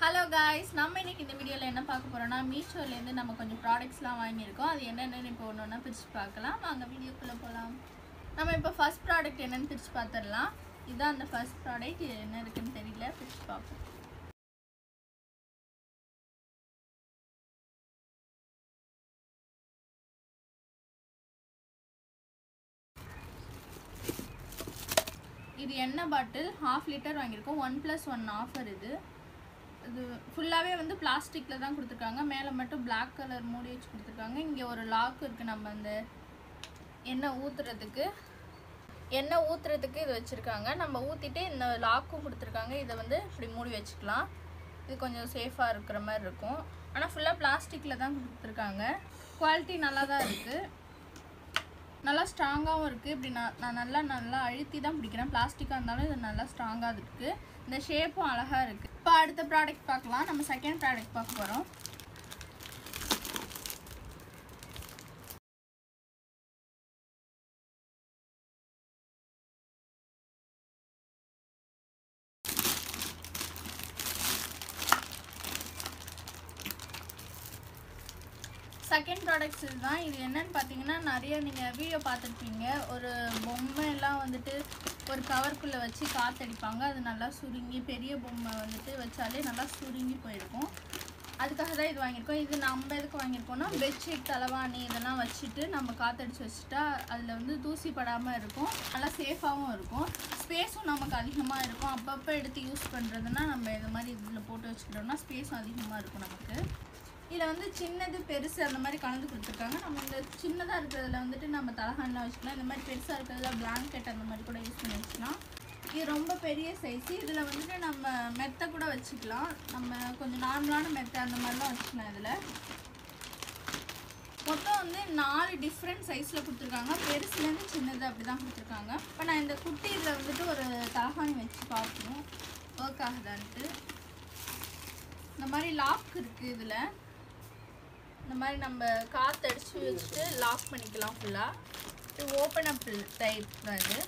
Hello guys, நம்ம இன்னைக்கு இந்த வீடியோல என்ன பார்க்க போறோம்னா மீஷோல இருந்து நம்ம கொஞ்சம் ப்ராடக்ட்ஸ்லாம் வாங்கி இருக்கோம். அது என்னென்னன்னு இப்போ ஒவ்வொண்ணா பிரிச்சு பார்க்கலாம். வாங்க வீடியோக்குள்ள போலாம். நம்ம இப்போ ஃபர்ஸ்ட் ப்ராடக்ட் என்னன்னு பிரிச்சு பார்த்தறலாம். இதான் அந்த ஃபர்ஸ்ட் ப்ராடக்ட் என்ன இருக்குன்னு தெரியல, பிரிச்சு பார்ப்போம். இது எண்ணெய் பாட்டில் 1/2 லிட்டர் வாங்கியிருக்கோம். 1+1 ஆஃபர் இது. இது ஃபுல்லாவே வந்து பிளாஸ்டிக்ல தான் கொடுத்துருக்காங்க. மேலே மட்டும் Black கலர் மூடி வச்சு கொடுத்துருக்காங்க. இங்கே ஒரு லாக் இருக்கு. நம்ம அந்த எண்ணெய் ஊத்துறதுக்கு இது வச்சிருக்காங்க. நம்ம ஊத்திட்டு இந்த லாக்கும் கொடுத்துருக்காங்க. இதை வந்து இப்படி மூடி வச்சுக்கலாம். இது கொஞ்சம் சேஃபா இருக்கிற மாதிரி இருக்கும். ஆனால் ஃபுல்லாக பிளாஸ்டிக்ல தான் கொடுத்துருக்காங்க. குவாலிட்டி நல்லா தான் இருக்கு. நல்லா ஸ்ட்ராங்காகவும் இருக்குது. இப்படி நான் நல்லா அழுத்தி தான் பிடிக்கிறேன். பிளாஸ்டிக்காக இருந்தாலும் இது நல்லா ஸ்ட்ராங்காக இருக்குது. இந்த ஷேப்பும் அழகாக இருக்குது. இப்போ அடுத்த ப்ராடக்ட் பார்க்கலாம். நம்ம செகண்ட் ப்ராடக்ட் பார்க்க போகிறோம். செகண்ட் ப்ராடக்ட்ஸ் இதுதான். இது என்னன்னு பார்த்தீங்கன்னா, நிறைய நீங்கள் வீடியோ பார்த்துருப்பீங்க. ஒரு பொம்மை எல்லாம் வந்துட்டு ஒரு கவருக்குள்ளே வச்சு காற்றடிப்பாங்க. அது நல்லா சுருங்கி, பெரிய பொம்மை வந்துட்டு வச்சாலே நல்லா சுருங்கி போயிருக்கும். அதுக்காக தான் இது வாங்கியிருக்கோம். இது நம்ம எதுக்கு வாங்கியிருக்கோம்னா, பெட்ஷீட், தலைவாணி இதெல்லாம் வச்சுட்டு நம்ம காற்றடிச்சு வச்சுட்டா அதில் வந்து தூசி படாமல் இருக்கும். நல்லா சேஃபாகவும் இருக்கும். ஸ்பேஸும் நமக்கு அதிகமாக இருக்கும். அப்பப்போ எடுத்து யூஸ் பண்ணுறதுனா நம்ம இது மாதிரி இதில் போட்டு வச்சுக்கிட்டோம்னா ஸ்பேஸும் அதிகமாக இருக்கும் நமக்கு. இதில் வந்து சின்னது பெருசு அந்த மாதிரி கலந்து கொடுத்துருக்காங்க. நம்ம இந்த சின்னதாக இருக்கிறதுல வந்துட்டு நம்ம தலகாணிலாம் வச்சுக்கலாம். இந்த மாதிரி பெருசாக இருக்கிறதுல பிளாங்கெட் அந்த மாதிரி கூட யூஸ் பண்ணி வச்சுக்கலாம். இது ரொம்ப பெரிய சைஸு. இதில் வந்துட்டு நம்ம மெத்தை கூட வச்சுக்கலாம். நம்ம கொஞ்சம் நார்மலான மெத்தை அந்த மாதிரிலாம் வச்சுக்கலாம். இதில் மொத்தம் வந்து 4 டிஃப்ரெண்ட் சைஸில் கொடுத்துருக்காங்க. பெருசுலேருந்து சின்னது அப்படி தான் கொடுத்துருக்காங்க. இப்போ நான் இந்த குட்டி இதில் வந்துட்டு ஒரு தலகாணி வச்சு பார்க்கணும் ஒர்க் ஆகுதான்ட்டு. இந்த மாதிரி லாக் இருக்குது. இதில் இந்த மாதிரி நம்ம காற்றடிச்சு வச்சுட்டு லாக் பண்ணிக்கலாம் ஃபுல்லாக. இது ஓப்பன் அப் டைப் தான் இது.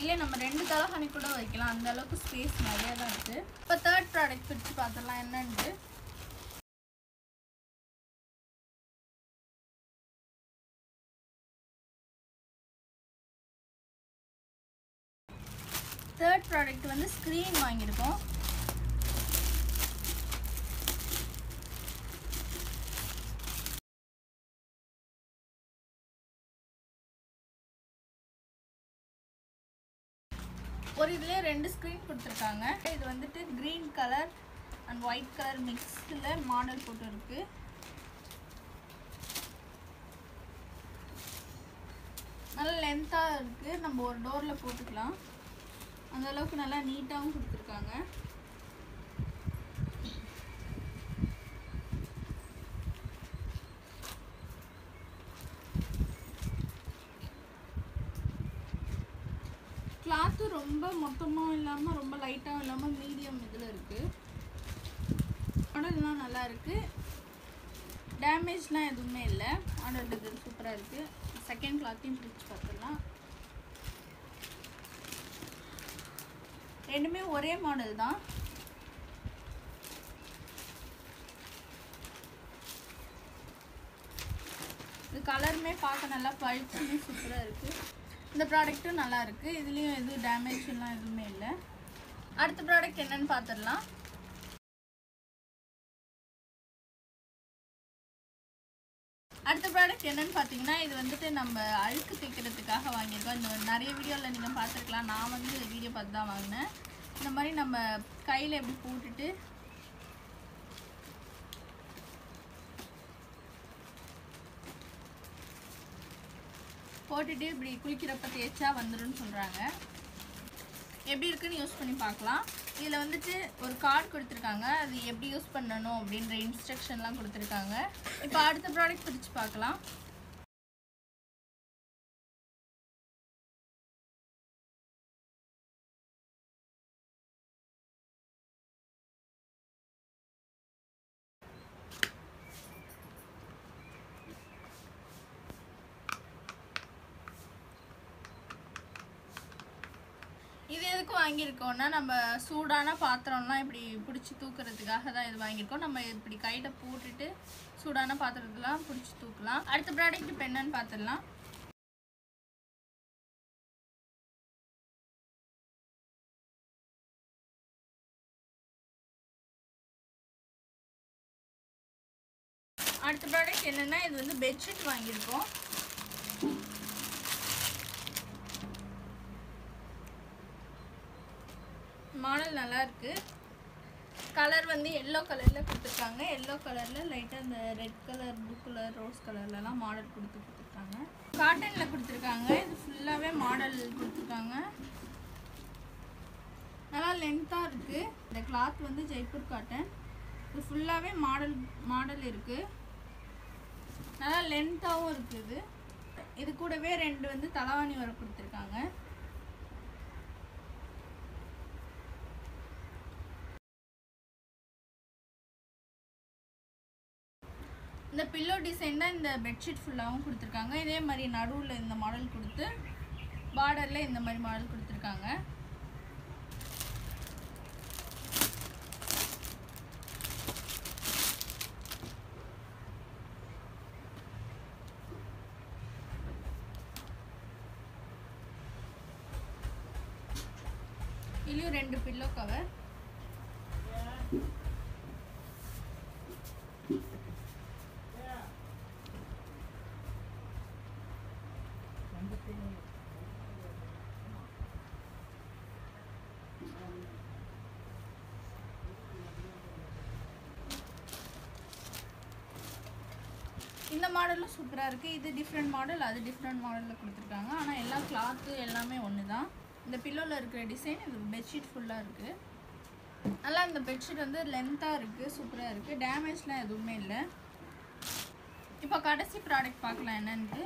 இல்லை நம்ம 2 தலகாணி கூட வைக்கலாம். அந்த அளவுக்கு ஸ்பேஸ் நிறையா தான் இருக்குது. இப்போ தேர்ட் ப்ராடக்ட் பிரித்து பார்த்துடலாம் என்னன்ட்டு. தேர்ட் ப்ராடக்ட் வந்து ஸ்க்ரீன் வாங்கியிருக்கோம். ஒரு இதுலேயே 2 ஸ்க்ரீன் கொடுத்துருக்காங்க. இது வந்துட்டு green colour and white colour மிக்ஸில் மாடல் போட்டு இருக்கு. நல்லா லென்த்தாக இருக்குது. நம்ம ஒரு டோரில் போட்டுக்கலாம். அந்த அளவுக்கு நல்லா நீட்டாகவும் கொடுத்துருக்காங்க. கிளாத்து ரொம்ப மொத்தமாக இல்லாமல் ரொம்ப லைட்டாகவும் இல்லாமல் மீடியம் இதில் இருக்குது. மாடல்லாம் நல்லா இருக்குது. டேமேஜ்லாம் எதுவுமே இல்லை. மாடல் இது சூப்பராக இருக்குது. செகண்ட் கிளாத்தையும் பிரித்து பார்த்துடலாம். ரெண்டுமே ஒரே மாடல் தான். இது கலருமே பார்க்க நல்லா பளிச்சுன்னு சூப்பராக இருக்குது. இந்த ப்ராடக்ட்டும் நல்லா இருக்குது. இதுலேயும் எதுவும் டேமேஜ்லாம் எதுவுமே இல்லை. அடுத்த ப்ராடக்ட் என்னன்னு பார்த்துடலாம். அடுத்த ப்ராடக்ட் என்னன்னு பார்த்தீங்கன்னா, இது வந்துட்டு நம்ம அழுக்கு தேய்க்கிறதுக்காக வாங்கியிருக்கோம். இந்த நிறைய வீடியோவில் நீங்கள் பார்த்துருக்கலாம். நான் வந்து வீடியோ பார்த்து தான் வாங்கினேன். இந்த மாதிரி நம்ம கையில் எப்படி போட்டுட்டு இப்படி குளிக்கிறப்ப தேய்ச்சா வந்துடும் சொல்கிறாங்க. எப்படி இருக்குன்னு யூஸ் பண்ணி பார்க்கலாம். இதில் வந்துட்டு ஒரு கார்டு கொடுத்துருக்காங்க. அது எப்படி யூஸ் பண்ணணும் அப்படின்ற இன்ஸ்ட்ரக்ஷன்லாம் கொடுத்துருக்காங்க. இப்போ அடுத்த ப்ராடக்ட் பிரித்து பார்க்கலாம். இது எதுக்கு வாங்கியிருக்கோம்னா, நம்ம சூடான பாத்திரம்லாம் இப்படி பிடிச்சி தூக்குறதுக்காக தான் இது வாங்கியிருக்கோம். நம்ம இப்படி கையில் போட்டுட்டு சூடான பாத்திரத்தெலாம் பிடிச்சி தூக்கலாம். அடுத்த ப்ராடக்ட் இப்போ என்னன்னு பார்த்துடலாம். அடுத்த ப்ராடக்ட் என்னென்னா, இது வந்து பெட்ஷீட் வாங்கியிருக்கோம். மாடல் நல்லா இருக்குது. கலர் வந்து எல்லோ கலரில் கொடுத்துருக்காங்க. எல்லோ கலரில் லைட்டாக அந்த red colour, blue colour, rose கலர்லலாம் மாடல் கொடுத்துருக்காங்க. காட்டனில் கொடுத்துருக்காங்க. இது ஃபுல்லாகவே மாடல் கொடுத்துருக்காங்க. நல்லா லென்த்தாக இருக்குது. இந்த கிளாத் வந்து ஜெய்ப்பூர் காட்டன். இது ஃபுல்லாகவே மாடல் இருக்குது. நல்லா லென்த்தாகவும் இருக்குது. இது கூடவே 2 வந்து தலவாணி வர கொடுத்துருக்காங்க. இந்த பில்லோ டிசைன் தான் இந்த பெட்ஷீட் ஃபுல்லாகவும் கொடுத்துருக்காங்க. இதே மாதிரி நடுவில் இந்த மாடல் கொடுத்து பார்டரில் இந்த மாதிரி மாடல் கொடுத்துருக்காங்க. இதுலேயும் 2 பில்லோ கவர். இந்த மாடலும் சூப்பராக இருக்குது. இது டிஃப்ரெண்ட் மாடல், அது டிஃப்ரெண்ட் மாடலில் கொடுத்துருக்காங்க. ஆனால் எல்லா கிளாத்து எல்லாமே ஒன்று தான். இந்த பில்லோவில் இருக்கிற டிசைன் இது பெட்ஷீட் ஃபுல்லாக இருக்குது. நல்லா இந்த பெட்ஷீட் வந்து லென்த்தாக இருக்குது, சூப்பராக இருக்குது. டேமேஜ்லாம் எதுவுமே இல்லை. இப்போ கடைசி ப்ராடக்ட் பார்க்கலாம் என்னன்ட்டு.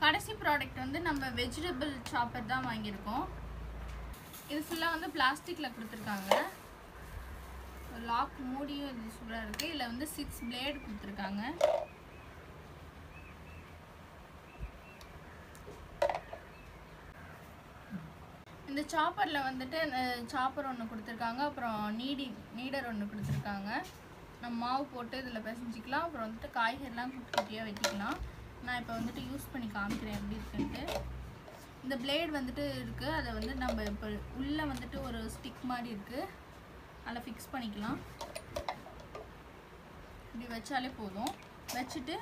கடைசி ப்ராடக்ட் வந்து நம்ம வெஜிடபிள் சாப்பர் தான் வாங்கியிருக்கோம். இது ஃபுல்லாக வந்து பிளாஸ்டிக்கில் கொடுத்துருக்காங்க. லாக் மூடியும் இது சூப்பராக இருக்குது. இதில் வந்து 6 பிளேடு கொடுத்துருக்காங்க. இந்த சாப்பரில் வந்துட்டு சாப்பர் ஒன்று கொடுத்துருக்காங்க. அப்புறம் நீடர் ஒன்று கொடுத்துருக்காங்க. நம்ம மாவு போட்டு இதில் பிசைஞ்சிக்கலாம். அப்புறம் வந்துட்டு காய்கறிலாம் குட்டி குட்டியாக வெட்டிக்கலாம். நான் இப்போ வந்துட்டு யூஸ் பண்ணி காமிக்கிறேன் எப்படி இருக்குன்ட்டு. இந்த பிளேட் வந்துட்டு இருக்குது. அதை வந்து நம்ம இப்போ உள்ளே வந்துட்டு ஒரு ஸ்டிக் மாதிரி இருக்குது, அதில் ஃபிக்ஸ் பண்ணிக்கலாம். இப்படி வச்சாலே போதும். வச்சுட்டு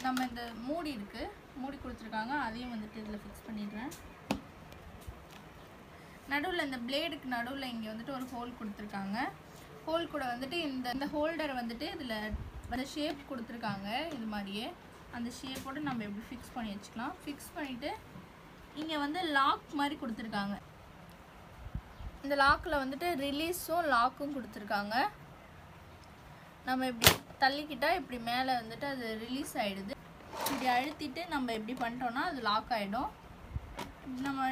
நம்ம இந்த மூடி இருக்குது, மூடி கொடுத்துருக்காங்க, அதையும் வந்துட்டு இதில் ஃபிக்ஸ் பண்ணிடுறேன். நடுவில் இந்த பிளேடுக்கு நடுவில் இங்கே வந்துட்டு ஒரு ஹோல் கொடுத்துருக்காங்க. ஹோல் கூட வந்துட்டு இந்த ஹோல்டரை வந்துட்டு இதில் வந்து ஷேப் கொடுத்துருக்காங்க. இது மாதிரியே அந்த ஷேப்போடு நம்ம எப்படி ஃபிக்ஸ் பண்ணி வச்சுக்கலாம். ஃபிக்ஸ் பண்ணிவிட்டு இங்கே வந்து லாக் மாதிரி கொடுத்துருக்காங்க. இந்த லாக்கில் வந்துட்டு ரிலீஸும் லாக்கும் கொடுத்துருக்காங்க. நம்ம இப்படி தள்ளிக்கிட்டால் இப்படி மேலே வந்துட்டு அது ரிலீஸ் ஆகிடுது. இப்படி அழுத்திட்டு நம்ம எப்படி பண்ணிட்டோன்னா அது லாக் ஆகிடும். நம்ம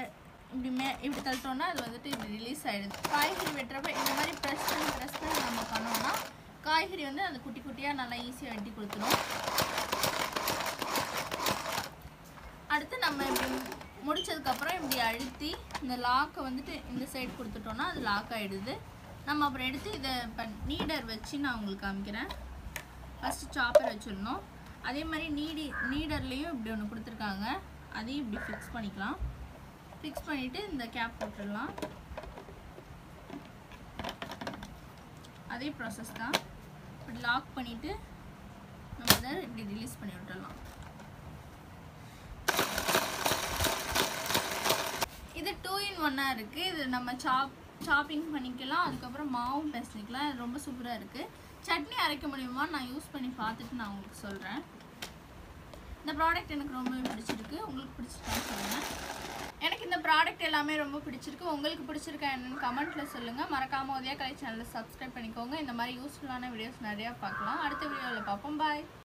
இப்படி தள்ளிட்டோன்னா அது வந்துட்டு இப்படி ரிலீஸ் ஆகிடுது. காய்கறி வெட்டுறப்ப இந்த மாதிரி ப்ரெஸ் பண்ணி நம்ம பண்ணோம்னா காய்கறி வந்து அது குட்டி குட்டியாக நல்லா ஈஸியாக வெட்டி கொடுத்துரும். அடுத்து நம்ம இப்படி முடிச்சதுக்கப்புறம் இப்படி அழுத்தி இந்த லாக்கை வந்துட்டு இந்த சைடு கொடுத்துட்டோன்னா அது லாக் ஆகிடுது. நம்ம அப்புறம் எடுத்து இதை இப்போ நீடர் வச்சு நான் உங்களுக்கு காமிக்கிறேன். ஃபஸ்ட்டு சாப்பர் வச்சிடணும். அதே மாதிரி நீடர்லேயும் இப்படி ஒன்று கொடுத்துருக்காங்க, அதையும் இப்படி ஃபிக்ஸ் பண்ணிக்கலாம். ஃபிக்ஸ் பண்ணிவிட்டு இந்த கேப் போட்டுடலாம். அதே ப்ராசஸ் தான். இப்படி லாக் பண்ணிவிட்டு நம்ம அதை இப்படி ரிலீஸ் பண்ணி விட்டுடலாம். இது 2-in-1 இருக்குது. இது நம்ம சாப்பிங் பண்ணிக்கலாம், அதுக்கப்புறம் மாவும் பிசைக்கலாம். இது ரொம்ப சூப்பராக இருக்குது. சட்னி அரைக்க முடியுமா நான் யூஸ் பண்ணி பார்த்துட்டு நான் உங்களுக்கு சொல்கிறேன். இந்த ப்ராடக்ட் எனக்கு ரொம்பவே பிடிச்சிருக்கு. உங்களுக்கு பிடிச்சிருக்கான்னு சொல்லுங்கள். எனக்கு இந்த ப்ராடக்ட் எல்லாமே ரொம்ப பிடிச்சிருக்கு. உங்களுக்கு பிடிச்சிருக்கா என்னன்னு கமெண்ட்டில் சொல்லுங்கள். மறக்காமல் உதயா கலை சேனலை சப்ஸ்கிரைப் பண்ணிக்கோங்க. இந்த மாதிரி யூஸ்ஃபுல்லான வீடியோஸ் நிறையா பார்க்கலாம். அடுத்த வீடியோவில் பார்ப்போம். பாய்.